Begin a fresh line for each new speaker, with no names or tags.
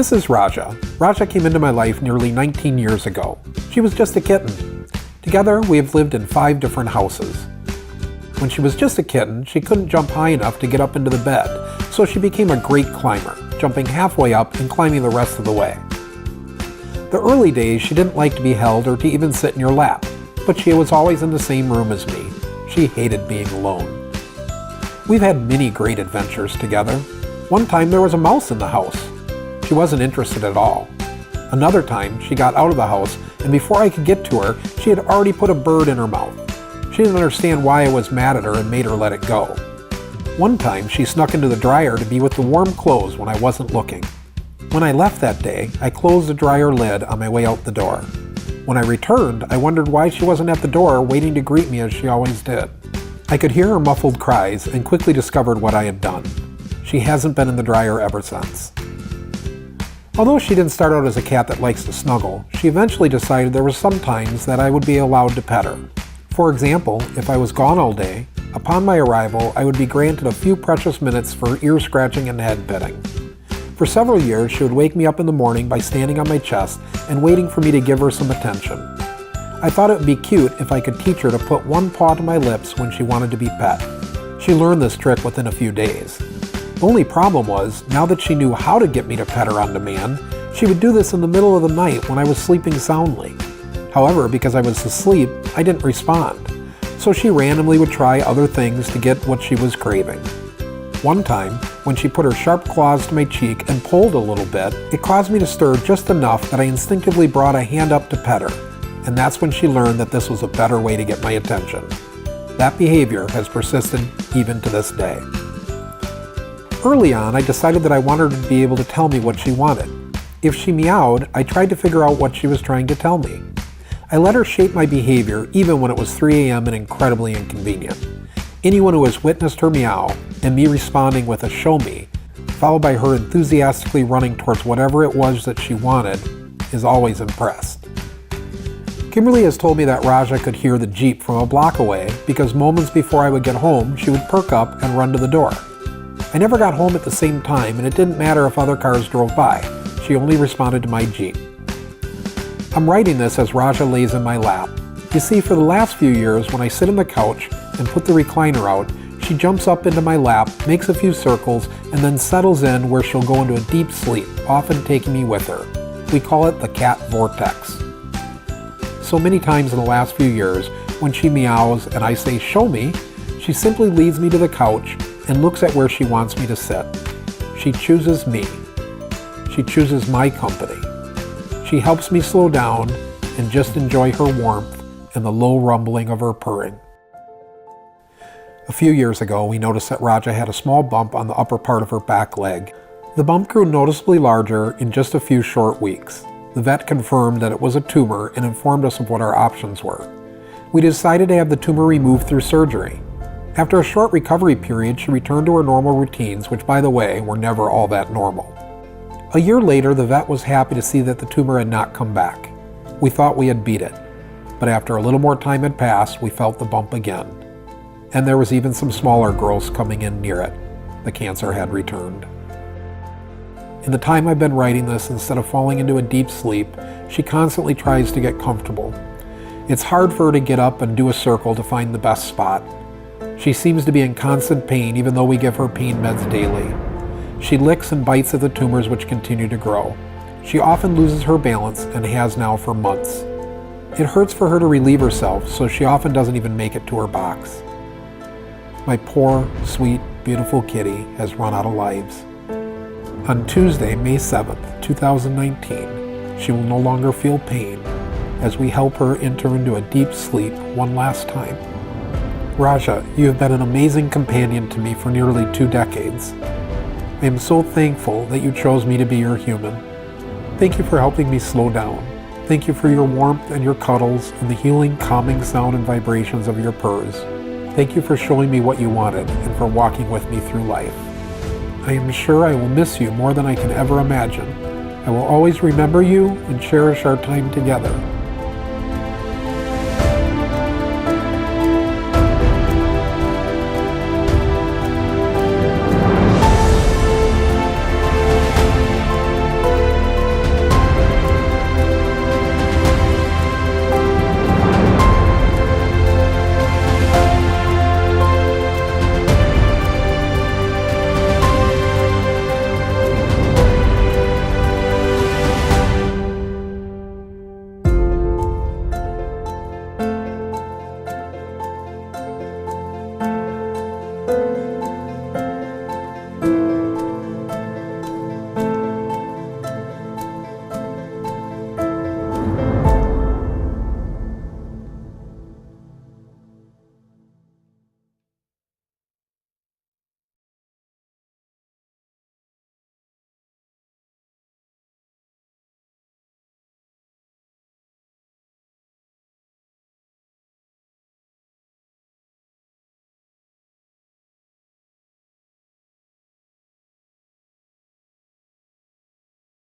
This is Raja. Raja came into my life nearly 19 years ago. She was just a kitten. Together, we have lived in 5 different houses. When she was just a kitten, she couldn't jump high enough to get up into the bed, so she became a great climber, jumping halfway up and climbing the rest of the way. The early days, she didn't like to be held or to even sit in your lap, but she was always in the same room as me. She hated being alone. We've had many great adventures together. One time there was a mouse in the house. She wasn't interested at all. Another time, she got out of the house, and before I could get to her, she had already put a bird in her mouth. She didn't understand why I was mad at her and made her let it go. One time, she snuck into the dryer to be with the warm clothes when I wasn't looking. When I left that day, I closed the dryer lid on my way out the door. When I returned, I wondered why she wasn't at the door waiting to greet me as she always did. I could hear her muffled cries and quickly discovered what I had done. She hasn't been in the dryer ever since. Although she didn't start out as a cat that likes to snuggle, she eventually decided there were some times that I would be allowed to pet her. For example, if I was gone all day, upon my arrival I would be granted a few precious minutes for ear scratching and head petting. For several years she would wake me up in the morning by standing on my chest and waiting for me to give her some attention. I thought it would be cute if I could teach her to put one paw to my lips when she wanted to be pet. She learned this trick within a few days. The only problem was, now that she knew how to get me to pet her on demand, she would do this in the middle of the night when I was sleeping soundly. However, because I was asleep, I didn't respond, so she randomly would try other things to get what she was craving. One time, when she put her sharp claws to my cheek and pulled a little bit, it caused me to stir just enough that I instinctively brought a hand up to pet her, and that's when she learned that this was a better way to get my attention. That behavior has persisted even to this day. Early on, I decided that I wanted her to be able to tell me what she wanted. If she meowed, I tried to figure out what she was trying to tell me. I let her shape my behavior even when it was 3 a.m. and incredibly inconvenient. Anyone who has witnessed her meow and me responding with a show me, followed by her enthusiastically running towards whatever it was that she wanted, is always impressed. Kimberly has told me that Raja could hear the Jeep from a block away because moments before I would get home, she would perk up and run to the door. I never got home at the same time, and it didn't matter if other cars drove by. She only responded to my Jeep. I'm writing this as Raja lays in my lap. You see, for the last few years, when I sit on the couch and put the recliner out, she jumps up into my lap, makes a few circles, and then settles in where she'll go into a deep sleep, often taking me with her. We call it the cat vortex. So many times in the last few years, when she meows and I say, "Show me," she simply leads me to the couch and looks at where she wants me to sit. She chooses me. She chooses my company. She helps me slow down and just enjoy her warmth and the low rumbling of her purring. A few years ago, we noticed that Raja had a small bump on the upper part of her back leg. The bump grew noticeably larger in just a few short weeks. The vet confirmed that it was a tumor and informed us of what our options were. We decided to have the tumor removed through surgery. After a short recovery period, she returned to her normal routines, which, by the way, were never all that normal. A year later, the vet was happy to see that the tumor had not come back. We thought we had beat it, but after a little more time had passed, we felt the bump again. And there was even some smaller growths coming in near it. The cancer had returned. In the time I've been writing this, instead of falling into a deep sleep, she constantly tries to get comfortable. It's hard for her to get up and do a circle to find the best spot. She seems to be in constant pain even though we give her pain meds daily. She licks and bites at the tumors which continue to grow. She often loses her balance and has now for months. It hurts for her to relieve herself, so she often doesn't even make it to her box. My poor, sweet, beautiful kitty has run out of lives. On Tuesday, May 7th, 2019, she will no longer feel pain as we help her enter into a deep sleep one last time. Raja, you have been an amazing companion to me for nearly 2 decades. I am so thankful that you chose me to be your human. Thank you for helping me slow down. Thank you for your warmth and your cuddles and the healing, calming sound and vibrations of your purrs. Thank you for showing me what you wanted and for walking with me through life. I am sure I will miss you more than I can ever imagine. I will always remember you and cherish our time together.